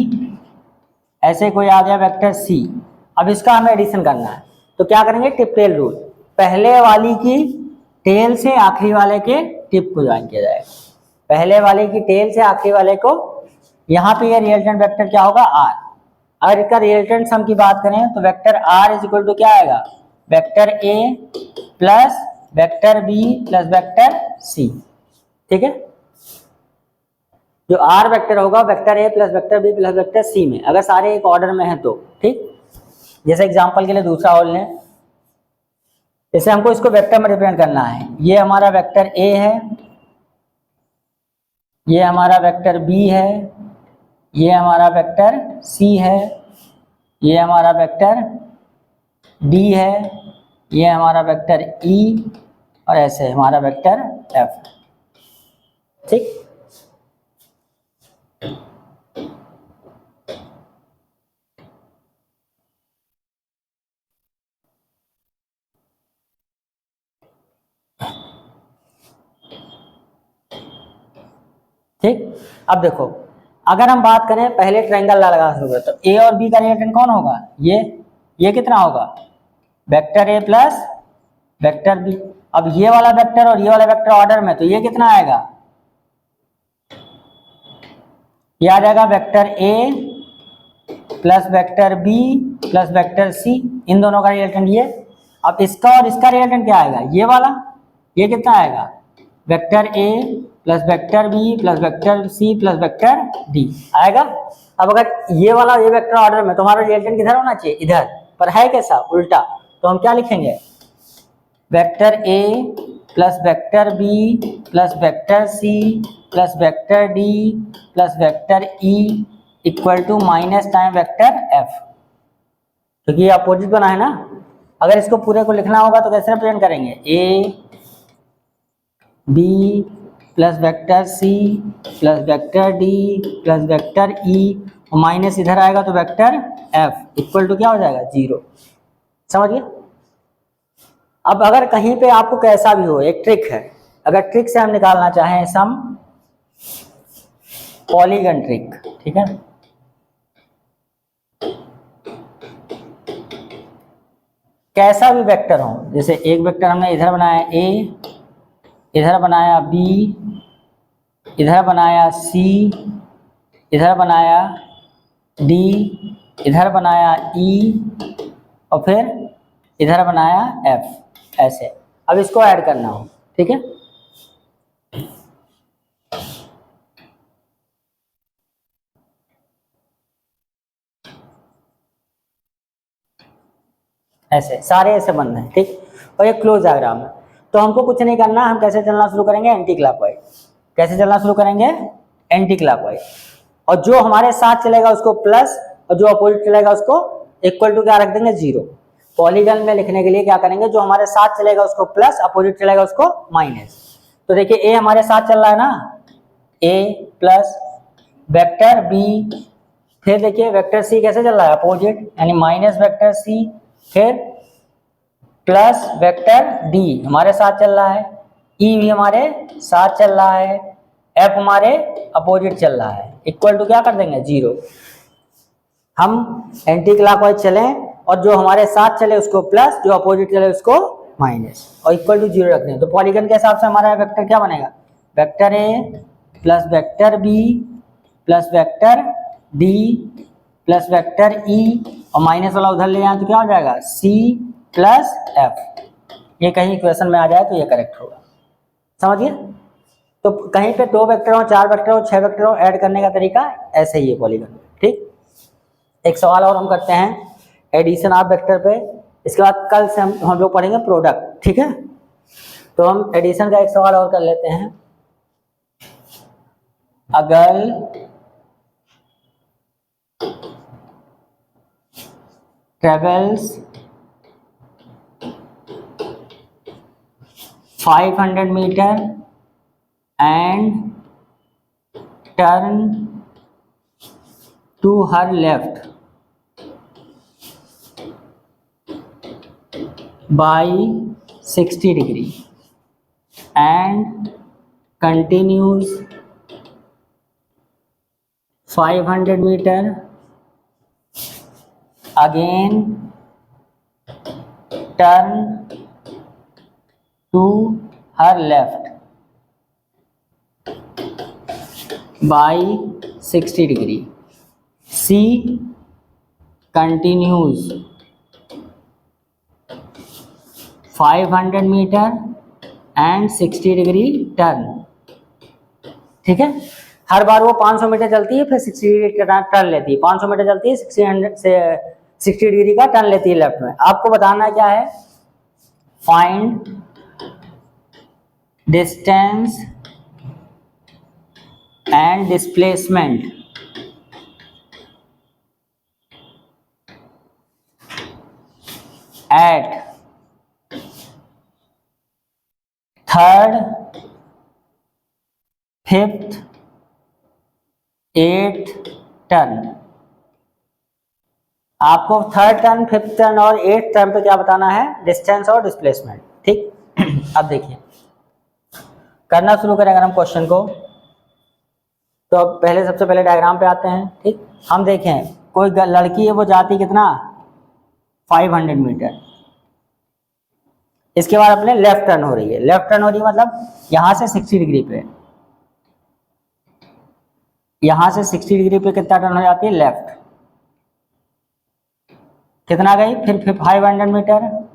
ऐसे कोई आ गया वेक्टर सी। अब इसका हमें एडिशन करना है, तो क्या करेंगे टिप-टेल रूल, पहले वाली की टेल से आखिरी वाले के टिप को ज्वाइन किया जाएगा, पहले वाले की टेल से आखिरी वाले को, यहाँ पे ये रिजल्टेंट वेक्टर क्या होगा आर। अगर इसका रिजल्टेंट सम की बात करें तो vector r is equal to क्या आएगा, vector A plus vector B plus vector C, ठीक है। जो आर वेक्टर होगा vector A plus vector B plus vector C में, अगर सारे एक ऑर्डर में है तो, ठीक। जैसे एग्जांपल के लिए दूसरा और लें, जैसे हमको इसको वेक्टर में रिप्रेजेंट करना है, ये हमारा वेक्टर ए है, ये हमारा वेक्टर बी है, ये हमारा वेक्टर सी है, ये हमारा वेक्टर डी है, ये हमारा वेक्टर ई, और ऐसे हमारा वेक्टर एफ। ठीक, ठीक। अब देखो, अगर हम बात करें पहले ट्रायंगल लगा शुरू तो ए और बी का रिजल्टेंट कौन होगा, ये कितना होगा, vector A plus vector B. अब ये वाला वेक्टर और ये वाला वेक्टर ऑर्डर में, तो ये कितना आएगा, ये आ जाएगा vector A plus vector B plus vector C, इन दोनों का रिजल्टेंट ये। अब इसका और इसका रिजल्टेंट क्या आएगा, ये वाला, ये कितना आएगा, vector A plus vector B plus vector C plus vector D आएगा। अब अगर ये वाला ये वेक्टर ऑर्डर में, तो हमारा रिजल्टेंट किधर होना चाहिए, इधर, पर है कैसा, उल्टा। तो हम क्या लिखेंगे, vector A plus vector B plus vector C plus vector D plus vector E equal to minus time vector F, क्योंकि ये अपोजिट बना है ना। अगर इसको पूरे को लिखना होगा तो कैसे रिप्रेजेंट करेंगे, A B plus vector C plus vector D plus vector E, और माइनस इधर आएगा तो वेक्टर एफ इक्वल टू क्या हो जाएगा, 0। समझिए। अब अगर कहीं पे आपको कैसा भी हो, एक ट्रिक है, अगर ट्रिक से हम निकालना चाहें सम, पॉलीगन ट्रिक, ठीक है, कैसा भी वेक्टर हो, जैसे एक वेक्टर हमने इधर बनाया ए, इधर बनाया बी, इधर बनाया सी, इधर बनाया डी, इधर बनाया ई, और फिर इधर बनाया एफ, ऐसे। अब इसको ऐड करना हो, ठीक है, ऐसे सारे ऐसे बन रहे हैं, ठीक। और ये क्लोज डायग्राम है, तो हमको कुछ नहीं करना, हम कैसे चलना शुरू करेंगे, एंटी क्लॉकवाइज। कैसे चलना शुरू करेंगे, एंटी क्लॉकवाइज। और जो हमारे साथ चलेगा उसको प्लस, और जो अपोजिट चलेगा उसको इक्वल टू क्या रख देंगे, 0। पॉलीगन में लिखने के लिए क्या करेंगे, जो हमारे साथ चलेगा उसको प्लस, अपोजिट चलेगा उसको माइनस। तो देखिए ए हमारे साथ चल रहा है ना, ए प्लस वेक्टर बी, फिर देखिए वेक्टर सी कैसे चल रहा है, अपोजिट, यानी माइनस वेक्टर सी, फिर प्लस वेक्टर डी हमारे साथ चल रहा है, ई भी हमारे साथ चल रहा है, एफ हमारे अपोजिट चल रहा है, इक्वल टू क्या कर देंगे, 0। हम एंटी क्लॉकवाइज चलें और जो हमारे साथ चले उसको प्लस, जो अपोजिट चले उसको माइनस, और इक्वल टू 0 रख दें। तो पॉलीगन के हिसाब से हमारा वेक्टर क्या बनेगा, vector A plus vector B plus vector D plus vector E, और माइनस वाला उधर ले जाए तो क्या हो जाएगा, सी प्लस एफ। ये कहीं इक्वेशन में आ जाए तो ये करेक्ट होगा। समझिए। तो कहीं पे 2 वेक्टर हो, 4 वेक्टर हो, 6 वेक्टर हो, ऐड करने का तरीका ऐसे ही है पॉलीगन। ठीक, एक सवाल और हम करते हैं एडिशन ऑफ वेक्टर पे, इसके बाद कल से हम लोग पढ़ेंगे प्रोडक्ट। ठीक है, तो हम एडिशन का एक सवाल और कर लेते हैं। अगर travels 500 meter and turn to her left by 60 degree and continues 500 meter again turn to her left by 60 degree. She continues 500 meter and 60 degree turn. ठीक है, हर बार वो 500 मीटर चलती है, फिर 60 डिग्री का टर्न लेती है, 500 मीटर चलती है, 60 डिग्री का टर्न लेती है लेफ्ट में। आपको बताना क्या है, find distance and displacement eight third, fifth, eighth turn. आपको थर्ड टर्न, फिफ्थ टर्न और एट्थ टर्न पे क्या बताना है? डिस्टेंस और डिस्प्लेसमेंट। ठीक अब देखिए करना शुरू करें अगर हम क्वेश्चन को, तो पहले सबसे पहले डायग्राम पे आते हैं। ठीक हम देखें कोई लड़की है, वो जाती कितना 500 मीटर। इसके बाद अपने लेफ्ट टर्न हो रही है। लेफ्ट टर्न हो रही है मतलब यहां से 60 डिग्री पे, यहां से 60 डिग्री पे कितना टर्न हो जाती है? लेफ्ट। कितना गई? फिर 500 मीटर।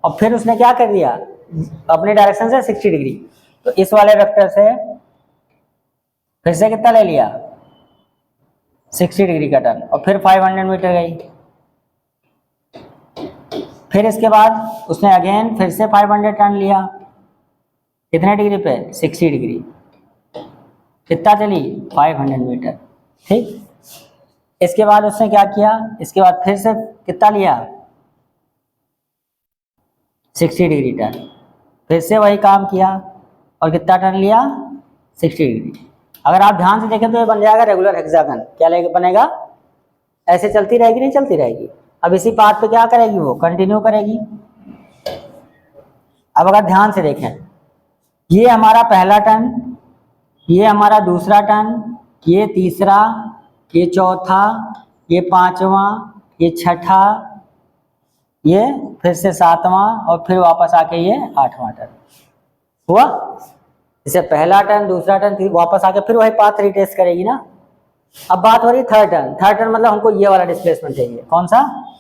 और फिर उसने क्या कर दिया? अपने डायरेक्शन से 60 डिग्री, तो इस वाले वेक्टर से फिर से कितना ले लिया? 60 डिग्री का टर्न, और फिर 500 मीटर गई। फिर इसके बाद उसने अगेन फिर से 500 टर्न लिया। कितने डिग्री पे? 60 डिग्री। कितना चली? 500 मीटर। ठीक इसके बाद उसने क्या किया? इसके बाद फिर से कितना लिया? 60 डिग्री टर्न। फिर से वही काम किया और कितना टर्न लिया? 60 डिग्री। अगर आप ध्यान से देखें तो ये बन जाएगा रेगुलर हेक्सागन। क्या बनेगा? ऐसे चलती रहेगी, नहीं चलती रहेगी। अब इसी पाथ पे क्या करेगी? वो कंटिन्यू करेगी। अब अगर ध्यान से देखें, ये हमारा पहला टर्न, ये हमारा दूसरा टर्न, ये तीसरा, ये चौथा, ये पांचवा, ये छठा, ये फिर से सातवां, और फिर वापस आके ये आठवां टर्न हुआ। इसे पहला टर्न, दूसरा टर्न, वापस आके फिर वही पाथ रिट्रेस करेगी ना। अब बात हो रही थर्ड टर्न। थर्ड टर्न मतलब हमको ये वाला डिस्प्लेसमेंट चाहिए। कौन सा?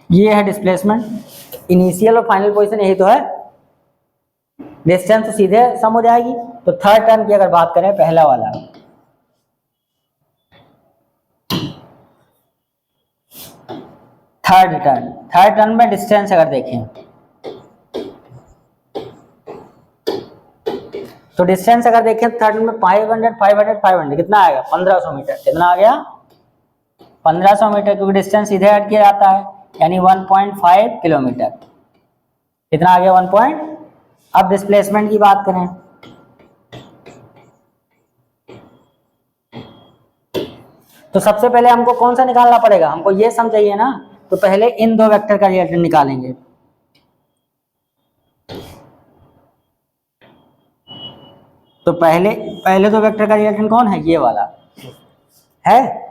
ये है डिस्प्लेसमेंट। इनिशियल और फाइनल पोजीशन यही तो है। डिस्टेंस तो सीधे सम हो जाएगी। तो थर्ड टर्न की अगर बात करें, पहला वाला थर्ड टर्न में डिस्टेंस अगर देखें तो डिस्टेंस अगर देखें थर्ड में 500 कितना आएगा? 1500 मीटर। कितना आ गया? 1500 मीटर, क्योंकि डिस्टेंस सीधे ऐड किया जाता है, यानी 1.5 किलोमीटर। कितना आ गया? 1 अब डिस्प्लेसमेंट की बात करें, तो सबसे पहले हमको कौन सा निकालना पड़ेगा? हमको ये सम चाहिए ना, तो पहले इन दो वेक्टर का रिजल्टेंट निकालेंगे। तो पहले दो वेक्टर का रिजल्टेंट कौन है? ये वाला है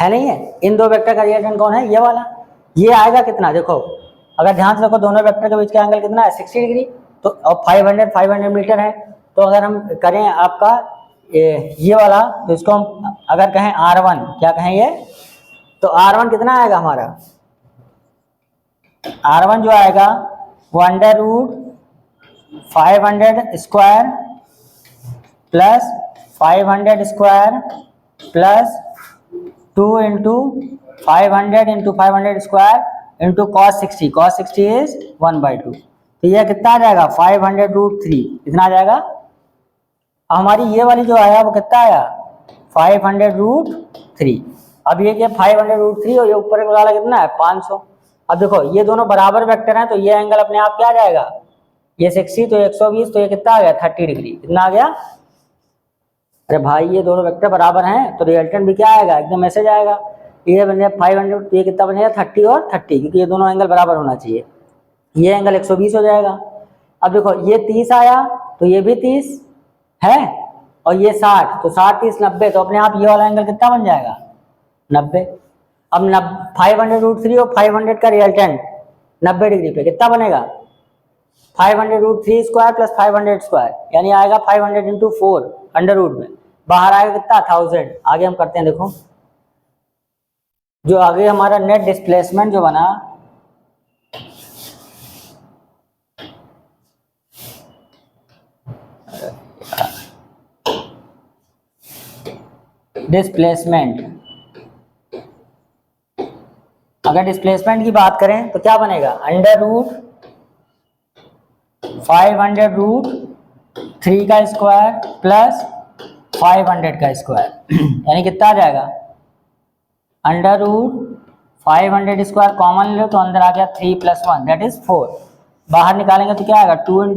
नहीं है? इन दो वेक्टर का रिजल्टेंट कौन है? ये वाला। ये आएगा कितना? देखो अगर ध्यान से देखो, दोनों वेक्टर के बीच का एंगल कितना है? 60 डिग्री। तो अब 500 मीटर है, तो अगर हम करें आपका ये वाला, तो इसको हम अगर कहें R1, क्या कहें ये? तो R1 कितना आएगा हमारा? R1 जो आएगा वो √500 square plus 500 square plus 2 into 500 square into cos 60। cos 60 is 1/2। तो यह कितना आ जाएगा? 500√3। कितना आ जाएगा? हमारी ये वाली जो आया वो कितना आया? 500√3। अब ये क्या? 500√3 और ये ऊपर वाला कितना है? 500। अब देखो ये दोनों बराबर वेक्टर हैं, तो ये एंगल अपने आप क्या आ जाएगा? ये 60 तो 120, तो ये कितना आ गया? 30 डिग्री। कितना आ गया? अरे भाई ये दोनों वेक्टर बराबर हैं, तो रिजल्टेंट भी क्या आएगा? एकदम मैसेज आएगा। ये बने 500, तो ये कितना बनेगा? 30 और 30, क्योंकि ये दोनों एंगल बराबर होना चाहिए। ये एंगल 120 हो जाएगा। अब देखो ये 30 आया, तो ये भी 30 है, और ये 60, तो 60 30 90, तो अपने आप ये वाला एंगल कितना बन जाएगा? 90। अब 500√3 और 500 का रिजल्टेंट 90 डिग्री पे कितना बनेगा? 500√3 स्क्वायर प्लस 500 स्क्वायर, यानी आएगा 500 इंटू 4 अंडर रूट में, बाहर आएगा कितना? 1000। आगे हम करते हैं, देखो जो आगे हमारा नेट डिस्प्लेसमेंट जो बना, डिस्प्लेसमेंट अगर डिस्प्लेसमेंट की बात करें तो क्या बनेगा, अंडर रूट 500√3 का स्क्वायर प्लस 500 का स्क्वायर यानी कितना आ जाएगा, अंडर रूट 500 स्क्वायर कॉमन लो तो अंदर आ गया 3 + 1 दैट इज 4, बाहर निकालेंगे तो क्या आएगा 2 ×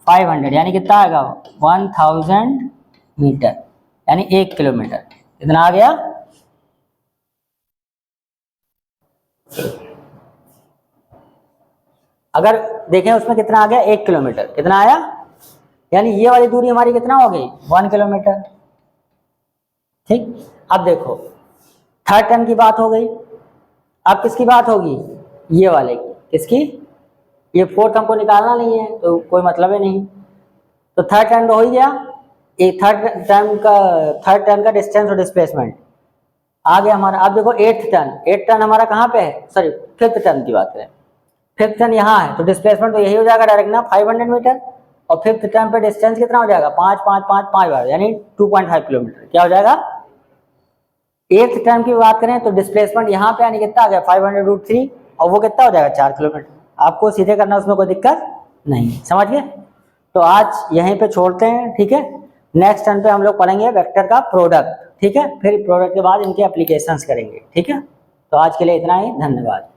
500 यानी कितना आएगा 1000 मीटर यानी 1 किलोमीटर। कितना आ गया, अगर देखें उसमें कितना आ गया 1 किलोमीटर, कितना आया, यानी ये वाली दूरी हमारी कितना हो गई 1 किलोमीटर। ठीक, अब देखो थर्ड टर्म की बात हो गई, अब किसकी बात होगी, ये वाले की, किसकी, ये फोर्थ हमको निकालना नहीं है तो कोई मतलब ही नहीं। तो थर्ड टर्म तो हो ही गया, एक थर्ड टर्म का डिस्टेंस और डिस्प्लेसमेंट आ गया हमारा। अब देखो एट्थ टर्न हमारा कहाँ पे है, सॉरी फिफ्थ टर्न की बात करें, फिफ्थ टर्न यहाँ है तो डिस्प्लेसमेंट तो यही हो जाएगा डायरेक्ट ना 500 मीटर, और फिफ्थ टर्न पे डिस्टेंस कितना हो जाएगा 5 5 5 5 बार यानी 2.5 किलोमीटर, क्या हो जाएगा। एट्थ टर्म की बात करें तो डिस्प्लेसमेंट यहाँ पे यानी कितना आ गया 500√3 और वो कितना हो जाएगा 4 किलोमीटर, आपको सीधे करना उसमें कोई दिक्कत नहीं, समझ गए। तो आज यहीं पे छोड़ते हैं, ठीक है, नेक्स्ट टर्न पे हम लोग पढ़ेंगे वेक्टर का प्रोडक्ट, ठीक है, फिर प्रोडक्ट के बाद इनके एप्लीकेशंस करेंगे, ठीक है। तो आज के लिए इतना ही, धन्यवाद।